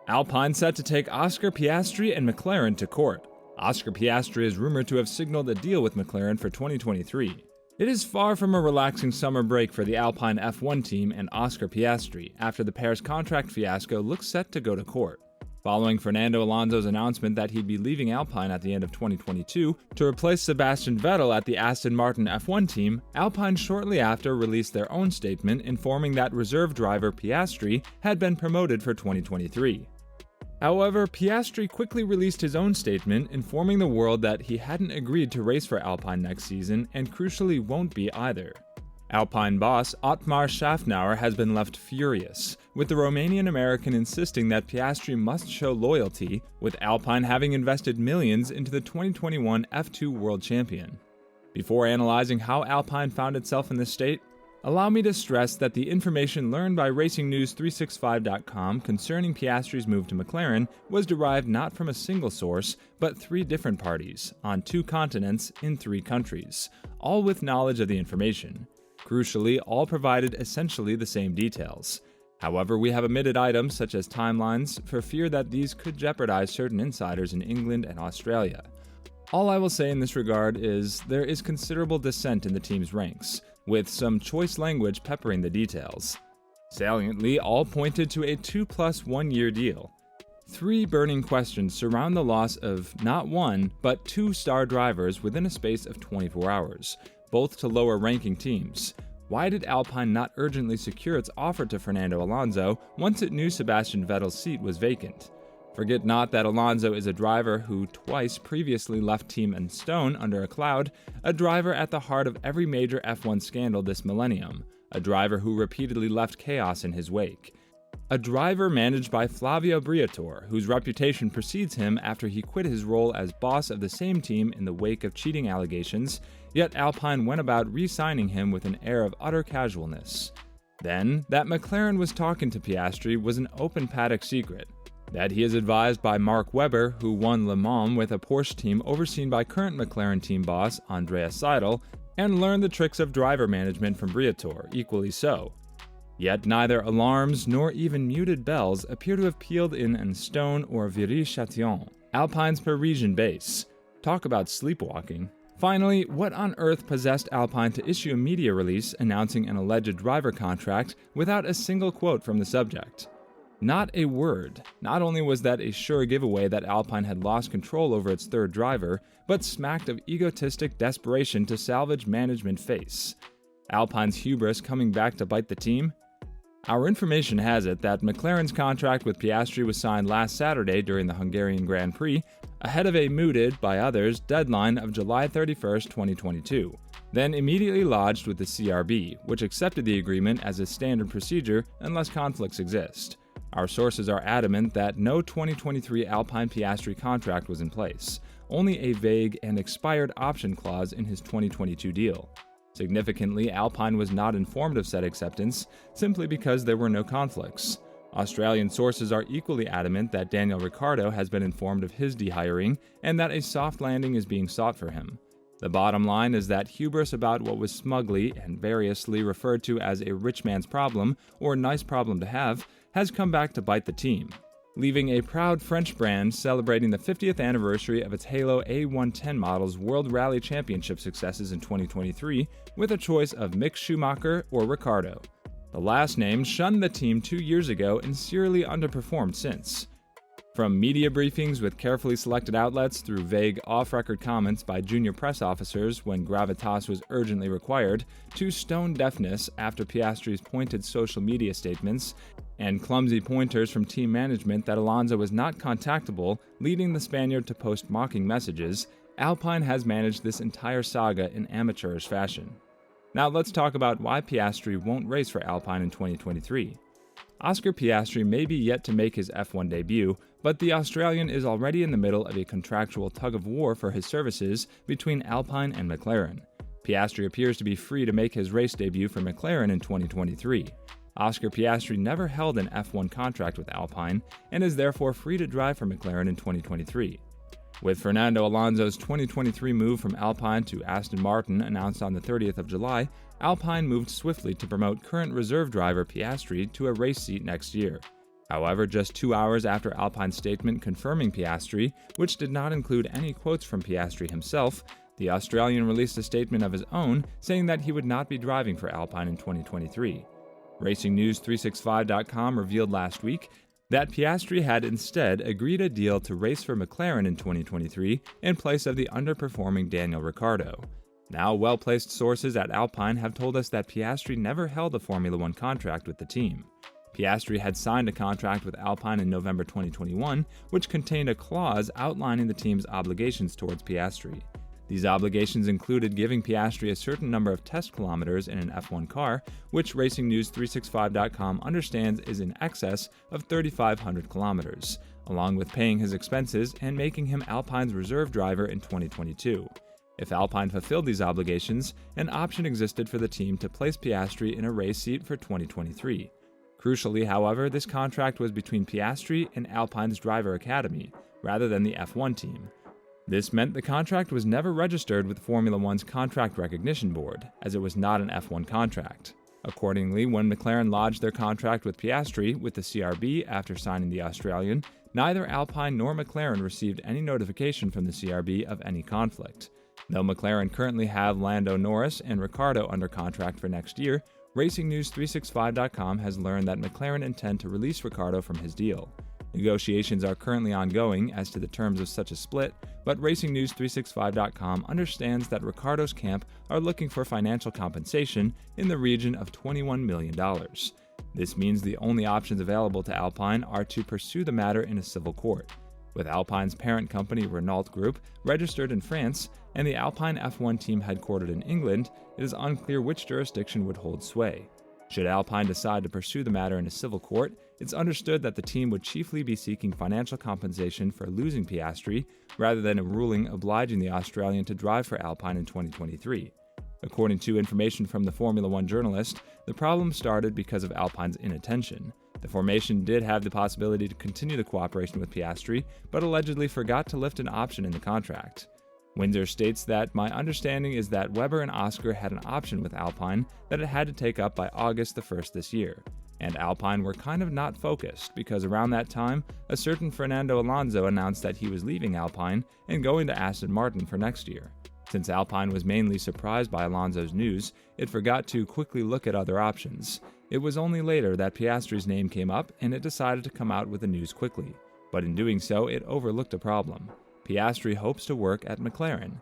Alpine set to take Oscar Piastri and McLaren to court. Oscar Piastri is rumored to have signaled a deal with McLaren for 2023. It is far from a relaxing summer break for the Alpine F1 team and Oscar Piastri after the pair's contract fiasco looks set to go to court. Following Fernando Alonso's announcement that he'd be leaving Alpine at the end of 2022 to replace Sebastian Vettel at the Aston Martin F1 team, Alpine shortly after released their own statement informing that reserve driver Piastri had been promoted for 2023. However, Piastri quickly released his own statement informing the world that he hadn't agreed to race for Alpine next season and crucially won't be either. Alpine boss Otmar Szafnauer has been left furious, with the Romanian-American insisting that Piastri must show loyalty, with Alpine having invested millions into the 2021 F2 World Champion. Before analyzing how Alpine found itself in this state, allow me to stress that the information learned by RacingNews365.com concerning Piastri's move to McLaren was derived not from a single source, but 3 different parties, on 2 continents, in 3 countries, all with knowledge of the information. Crucially, all provided essentially the same details. However, we have omitted items such as timelines for fear that these could jeopardize certain insiders in England and Australia. All I will say in this regard is there is considerable dissent in the team's ranks, with some choice language peppering the details. Saliently, all pointed to a 2+ 1 year deal. 3 burning questions surround the loss of not 1, but 2 star drivers within a space of 24 hours, both to lower ranking teams. Why did Alpine not urgently secure its offer to Fernando Alonso once it knew Sebastian Vettel's seat was vacant? Forget not that Alonso is a driver who twice previously left Team and Stone under a cloud, a driver at the heart of every major F1 scandal this millennium, a driver who repeatedly left chaos in his wake. A driver managed by Flavio Briatore, whose reputation precedes him after he quit his role as boss of the same team in the wake of cheating allegations, yet Alpine went about re-signing him with an air of utter casualness. Then, that McLaren was talking to Piastri was an open paddock secret. That he is advised by Mark Webber, who won Le Mans with a Porsche team overseen by current McLaren team boss Andreas Seidel, and learned the tricks of driver management from Briatore, equally so. Yet neither alarms nor even muted bells appear to have pealed in Stone or Viry-Châtillon, Alpine's Parisian base. Talk about sleepwalking. Finally, what on earth possessed Alpine to issue a media release announcing an alleged driver contract without a single quote from the subject? Not a word. Not only was that a sure giveaway that Alpine had lost control over its third driver, but smacked of egotistic desperation to salvage management face. Alpine's hubris coming back to bite the team? Our information has it that McLaren's contract with Piastri was signed last Saturday during the Hungarian Grand Prix, ahead of a mooted, by others, deadline of July 31, 2022, then immediately lodged with the CRB, which accepted the agreement as a standard procedure unless conflicts exist. Our sources are adamant that no 2023 Alpine Piastri contract was in place, only a vague and expired option clause in his 2022 deal. Significantly, Alpine was not informed of said acceptance simply because there were no conflicts. Australian sources are equally adamant that Daniel Ricciardo has been informed of his dehiring and that a soft landing is being sought for him. The bottom line is that hubris about what was smugly and variously referred to as a rich man's problem or nice problem to have has come back to bite the team, leaving a proud French brand celebrating the 50th anniversary of its Halo A110 model's World Rally Championship successes in 2023 with a choice of Mick Schumacher or Ricciardo. The last named shunned the team 2 years ago and serially underperformed since. From media briefings with carefully selected outlets through vague off-record comments by junior press officers when gravitas was urgently required, to stone deafness after Piastri's pointed social media statements, and clumsy pointers from team management that Alonso was not contactable, leading the Spaniard to post mocking messages, Alpine has managed this entire saga in amateurish fashion. Now let's talk about why Piastri won't race for Alpine in 2023. Oscar Piastri may be yet to make his F1 debut, but the Australian is already in the middle of a contractual tug-of-war for his services between Alpine and McLaren. Piastri appears to be free to make his race debut for McLaren in 2023. Oscar Piastri never held an F1 contract with Alpine and is therefore free to drive for McLaren in 2023. With Fernando Alonso's 2023 move from Alpine to Aston Martin announced on the 30th of July, Alpine moved swiftly to promote current reserve driver Piastri to a race seat next year. However, just 2 hours after Alpine's statement confirming Piastri, which did not include any quotes from Piastri himself, the Australian released a statement of his own saying that he would not be driving for Alpine in 2023. RacingNews365.com revealed last week that Piastri had instead agreed a deal to race for McLaren in 2023 in place of the underperforming Daniel Ricciardo. Now, well-placed sources at Alpine have told us that Piastri never held a Formula One contract with the team. Piastri had signed a contract with Alpine in November 2021, which contained a clause outlining the team's obligations towards Piastri. These obligations included giving Piastri a certain number of test kilometers in an F1 car, which RacingNews365.com understands is in excess of 3,500 kilometers, along with paying his expenses and making him Alpine's reserve driver in 2022. If Alpine fulfilled these obligations, an option existed for the team to place Piastri in a race seat for 2023. Crucially, however, this contract was between Piastri and Alpine's driver academy, rather than the F1 team. This meant the contract was never registered with Formula One's Contract Recognition Board, as it was not an F1 contract. Accordingly, when McLaren lodged their contract with Piastri with the CRB after signing the Australian, neither Alpine nor McLaren received any notification from the CRB of any conflict. Though McLaren currently have Lando Norris and Ricciardo under contract for next year, RacingNews365.com has learned that McLaren intend to release Ricciardo from his deal. Negotiations are currently ongoing as to the terms of such a split, but RacingNews365.com understands that Ricciardo's camp are looking for financial compensation in the region of $21 million. This means the only options available to Alpine are to pursue the matter in a civil court. With Alpine's parent company Renault Group registered in France and the Alpine F1 team headquartered in England, it is unclear which jurisdiction would hold sway. Should Alpine decide to pursue the matter in a civil court, it's understood that the team would chiefly be seeking financial compensation for losing Piastri, rather than a ruling obliging the Australian to drive for Alpine in 2023. According to information from the Formula One journalist, the problem started because of Alpine's inattention. The formation did have the possibility to continue the cooperation with Piastri, but allegedly forgot to lift an option in the contract. Windsor states that, "My understanding is that Webber and Oscar had an option with Alpine that it had to take up by August the 1st this year, and Alpine were kind of not focused because around that time, a certain Fernando Alonso announced that he was leaving Alpine and going to Aston Martin for next year. Since Alpine was mainly surprised by Alonso's news, it forgot to quickly look at other options. It was only later that Piastri's name came up and it decided to come out with the news quickly, but in doing so, it overlooked a problem. Piastri hopes to work at McLaren."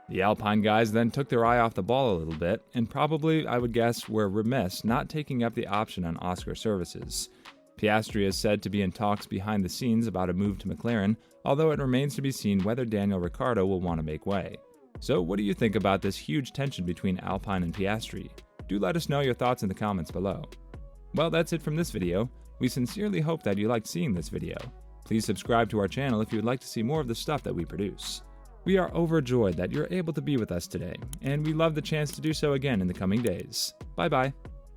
The Alpine guys then took their eye off the ball a little bit, and probably, I would guess, were remiss not taking up the option on Oscar services. Piastri is said to be in talks behind the scenes about a move to McLaren, although it remains to be seen whether Daniel Ricciardo will want to make way. So what do you think about this huge tension between Alpine and Piastri? Do let us know your thoughts in the comments below. Well, that's it from this video. We sincerely hope that you liked seeing this video. Please subscribe to our channel if you would like to see more of the stuff that we produce. We are overjoyed that you're able to be with us today, and we love the chance to do so again in the coming days. Bye bye.